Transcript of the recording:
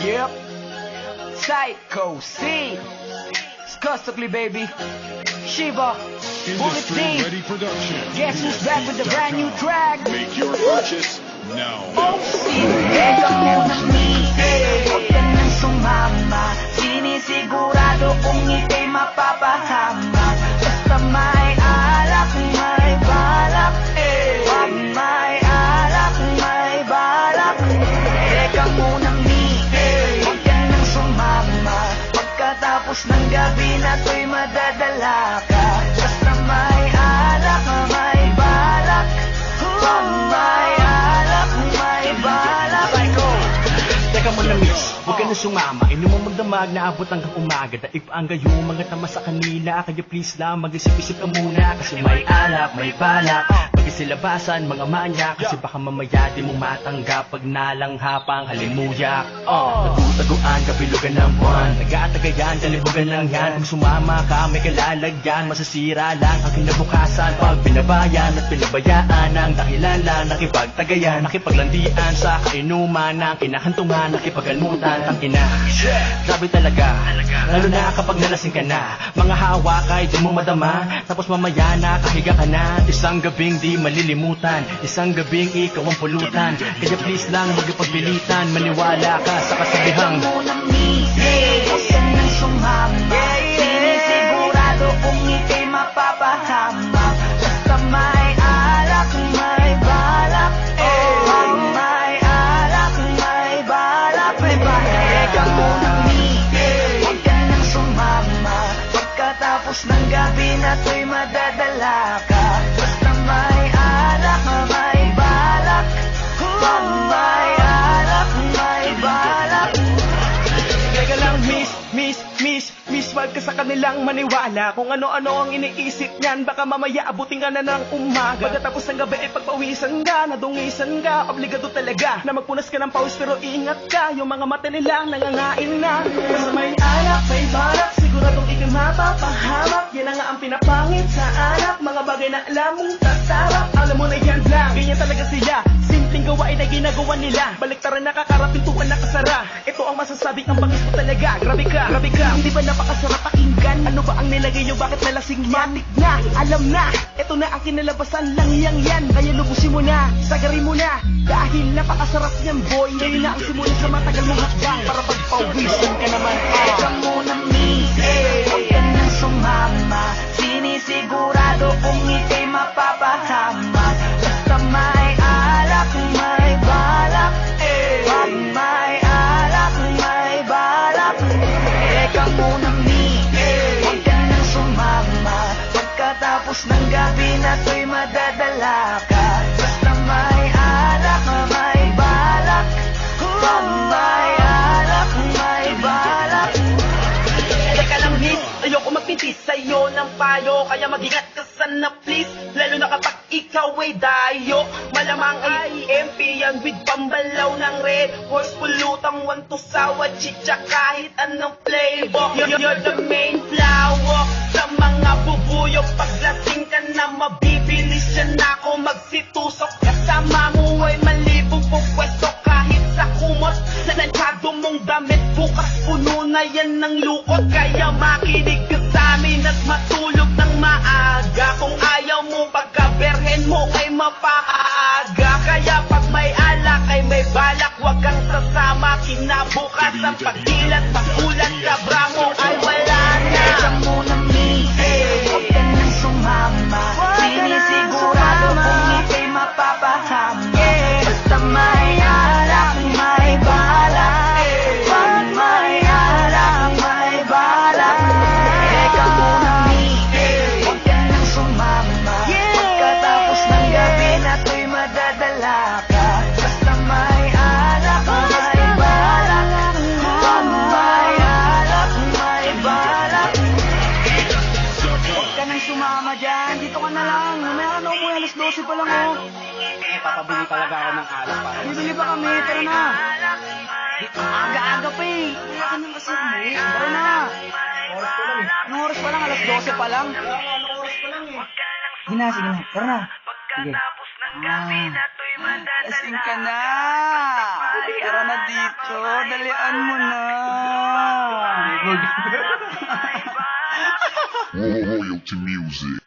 Yep. Psycho C. Skustukly, baby. Shiva. Bullet Industry D. Ready Production. Guess who's back with the brand new track? Make your purchase now. Oh, teka muna, huwag ka nang sumama. Sinisigurado kung ika'y mapapahama. Basta may alak, may balak. Pag may alak, may balak. Teka muna, huwag ka nang sumama. Pagkatapos ng gabi na to'y madadala ka. Basta may alak, may balak. Pag may alak, may balak. Teka mo na miss, huwag ka na sumama. Inumang magdamag na abot hanggang umaga. Daig pa ang gayo, mga tama sa kanila. Kaya please lang, mag-isip-isip ka muna. Kasi may alak, may balak. Pag-isilabasan, mga manya. Kasi baka mamaya di mo matanggap pag nalanghapang halimuyak. Nagtutaguan, kapilugan ng buwan. Nag-aatagayan, kalibugan lang yan. Kung sumama ka, may kalalagyan. Masasira lang ang kinabukasan. Pag binabayan at pinabayaan ang dahilan lang nakipagtagayan, nakipaglandian sa kainuman ng kinahantungan, nakipagalmutan, tangina. Grabe talaga, lalo na kapag nalasing ka na. Mga hawak ay di mo madama, tapos mamaya nakahiga ka na. Isang gabing di malilimutan, isang gabing ikaw ang pulutan. Kaya please lang, magpagbilitan, maniwala ka sa kasabihang huwag ka nang sumama. Sinisigurado kung ika'y mapapahama. Basta may alak, may balak. Pag may alak, may balak. Teka muna, huwag ka nang sumama. Pagkatapos ng gabi na to'y madadala ka. Basta may alak, may balak. Pag may alak, may balak. Teka lang miss, wag ka sa kanilang maniwala. Kung ano-ano ang iniisip niyan, baka mamaya abutin ka na ng umaga. Pagkatapos ng gabi ay pagpawisan ka, nadungisan ka. Obligado talaga na magpunas ka ng pawis, pero ingat ka, yung mga mata nila nangangain na. Basta may alak, may balak, siguradong ikay mapapahamak. Yan na nga ang pinapangit sa anak, mga bagay na alam mong tatarap. Alam mo na yan lang, ganyan talaga sila. Simpleng gawain na ginagawa nila, baliktaran nakakarapintuan nakasara. Ito ang masasabi, ang bangis mo talaga. Grabe ka, hindi ba napakasarap pakinggan? Ano ba ang nilagay nyo, bakit nalasing matik na? Alam na, ito na ang kinalabasan lang yan. Kaya lubusin mo na, sagarin mo na. Dahil napakasarap niyan boy, ngayon na ang simula sa matagal mong hakbang. Para pagpawisan ka naman. Teka muna, huwag ka nang sumama. Sinisigurado kung ika'y mapapahama. Basta may alak, may balak. Pag may alak, may balak. Teka muna, huwag ka nang sumama. Pagkatapos ng gabi na to'y madadala ka. Basta may alak, may balak. Pag may alak, may balak. Teka lang miss, ayoko magpintis sa'yo ng payo. Kaya mag-ingat ka sana please, lalo na kapag ikaw ay dayo. Malamang ay EMP yan with pambalaw ng red horse. Pulutang wantusawa, chicha kahit anong flavor. You're the main flower sa mga bubuyo. Paglasing ka na mabibilis yan ako magsitusok. Kasama mo ay malibong pupwesto kahit sa kumot. Nanansyado mong damit, bukas puno na yan ng lukot. Kaya makinig ka sa amin at matulog ng maaga. Kung ayaw mo pagkaberhen mo ay mapaaga. Kaya pag may alak ay may balak, wag kang sasama. Kinabukas ang pagdilat, pagulat, kabra mo ay wala na. Teka muna, huwag ka nang sumama. Sinisigurado kung ika'y mapapahama. Basta may alak, may balak. Pag may alak, may balak. Teka muna, huwag ka nang sumama. Pagkatapos ng gabi na to'y madadala ka. Basta may alak, may balak. Pag may alak, may balak. Huwag ka nang sumama dyan, dito ka na lang. Mamaya na umuwi, alas 12 pa lang oh. Papabili talaga ako ng alak para Bibili pa kami, tara na. Aga-aga pa eh. Kaya ka nang kasi umuwi. Tara na. oras ko lang. Anong oras pa lang? Alas 12 pa lang. Anong oras ko lang eh. Sige na, sige na. Tara na. Sige. Lasing ka na. Tara na dito, dalian mo na. Royalty music.